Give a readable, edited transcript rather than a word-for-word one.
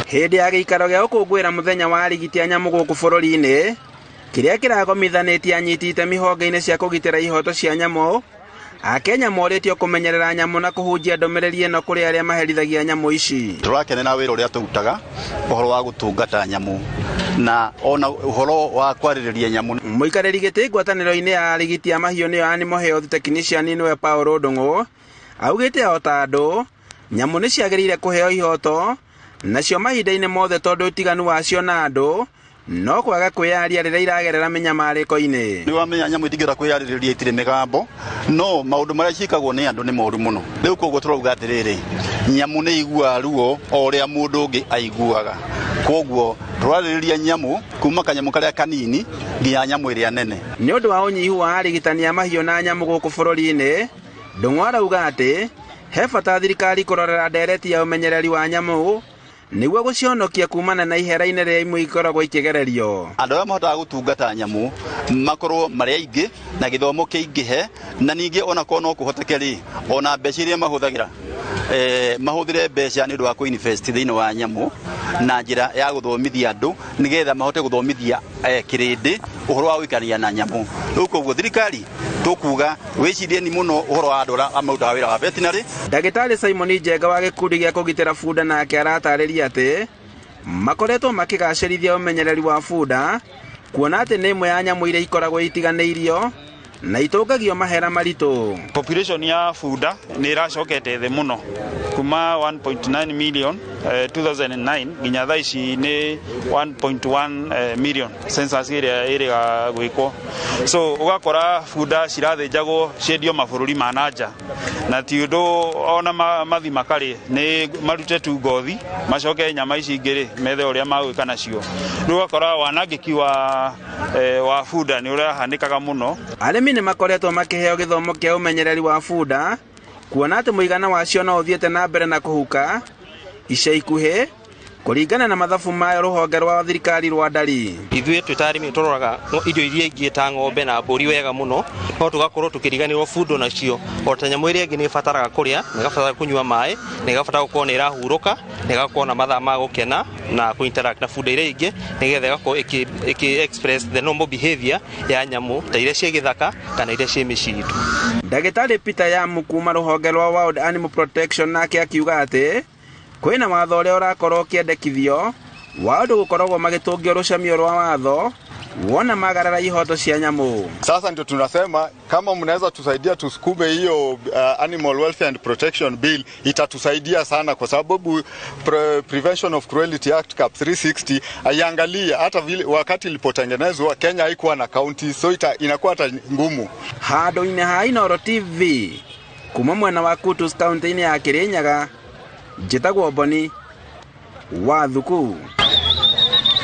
Hindi ya giikaro gia gukungwira muthenya wa arigiti a nyamu guku bururi-ini, kiria kiragomithanĩtie anyiti itemi honge-inĩ cia kũgitĩra ihoto cia nyamu, Akenya moritio kumenyerera nyamu na kuhunjia ndomereri ĩno kuri aria maherithagia nyamu ici. Turakenera wĩra ũrĩa tũrutaga ũhoro wa gũtungata nyamu na ona ũhoro wa kwarĩrĩria nyamu. Mũikarĩri gĩtĩ ngwatanĩro-inĩ ya arigiti a mahiũ nĩyo Animal Health Technician nĩwe Paul Ndung'u augĩte o ta andũ nyamu nĩ ciagĩrĩire kũheo ihoto nacio mahinda-inĩ mothe tondũ ũtiganu wacio na andũ no kwaga kwĩyaria rĩrĩa iragerera mĩnyamarĩko-inĩ. Nĩ wamenya nyamũ itingĩra kwĩyarĩrĩria itirĩ mĩgambo no maũndũ marĩa ciĩkagwo nĩ andũ nĩ moru mũno. Rĩu koguo tũrauga atĩrĩrĩ, nyamũ nĩ iguaga ruo o ũrĩa mũndũ ũngĩ aiguaga. Koguo tũrarĩrĩria nyamũ kuma kanyamũ karĩa kanini nginya nyamũ ĩrĩa nene. Nĩ ũndũ wa ũnyihu wa arigitani a mahiũ na nyamũ gũkũ bũrũri-inĩ, Ndung'u arauga atĩ he bata thirikari kũrorera ndereti ya ũmenyereri wa nyamũ nĩguo gũcionokia kumana na ihera-inĩ rĩrĩa imwe ikoragwo ikĩgererio. Andũ arĩa mahotaga gũtungata nyamũ makorwo marĩ aingĩ na gĩthomo kĩingĩhe, na ningĩ ona korwo no kũhoteke rĩ, ona mbeca iria mahũthagĩra mahũthĩre mbeca nĩ ũndũ wa kũ-invest thĩinĩ wa nyamũ na njĩra ya gũthomithia andũ nĩgetha mahote gũthomithia kĩrĩndĩ ũhoro wa gũikarania na nyamũ. Rĩu koguo thirikari tũkuga wĩcirieni mũno ũhoro wa andũ arĩa marutaga wĩra wa veterinary. Ndagĩtarĩ Simon Njenga wa gĩkundi gĩa kũgitĩra bunda nake aratarĩria atĩ makoretwo makĩgacĩrithia ũmenyereri wa bunda kuona atĩ nĩ ĩmwe ya nyamũ iria ikoragwo itiganĩirio na itũngagio mahera maritũ. Population ya bunda nĩ ĩracokete thĩ mũno kuma 1.9 million 2009 nginya thaa ici nĩ 1.1 million census ĩrĩa ĩrĩ gwĩkwo. So ũgakora bunda cirathĩnjagwo ciendio mabũrũri ma nanja na ti ũndũ ona mathi makarĩ nĩ marute tu ngothi macoke nyama ici ingĩ methe ũrĩa magwĩka nacio. Rĩu ũgakora wanangĩki wa bunda nĩ ũrahanĩkaga mũno. Arĩmi nĩ makoretwo makĩheo gĩthomo kĩa ũmenyereri wa bunda kuona atĩ mũigana wacio no ũthiĩte na mbere na kũhuka ica ikuhĩ kũringana na mathabu ma rũhonge rwa thirikari rwa ndari. Ithuĩ twĩ ta arĩmi tũroraga irio iria ingĩ ta ng'ombe na mbũri wega mũno no tũgakorwo tũkĩriganĩrwo bunda nacio o ta nyamũ iria ingĩ nĩ ĩbataraga kũrĩa na ĩgabatara kũnyua maĩ na ĩgabatara gũkorwo nĩ ĩrahurũka na ĩgakorwo na mathaa ma gũkena na kũ-interact na bunda iria ingĩ nĩgetha ĩgakorwo express the normal behavior ya nyamũ ta iria ciĩ gĩthaka kana iria ciĩ mĩciĩ itũ. Ndagĩtarĩ Peter Yamu kuma rũhonge rwa World Animal Protection nake akiuga atĩ kwĩna watho ũrĩa ũrakorwo ũkĩendekithio wa andũ gũkoragwo magĩtũngio rũcamio rwa watho wona magarara ihoto cia nyamũ. Sasa ndio tunasema kama mnaweza tusaidia tusukume hiyo Animal Welfare and Protection Bill itatusaidia sana kwa sababu Prevention of Cruelty Act Cap 360 aiangalia hata vile wakati ilipotengenezwa Kenya haikuwa na county so inakuwa hata ngumu. Handũ-inĩ ha Inooro TV kuma mwena wa Kutus kaunti-inĩ ya Kirinyaga, njĩtagwo Boni wa Thuku.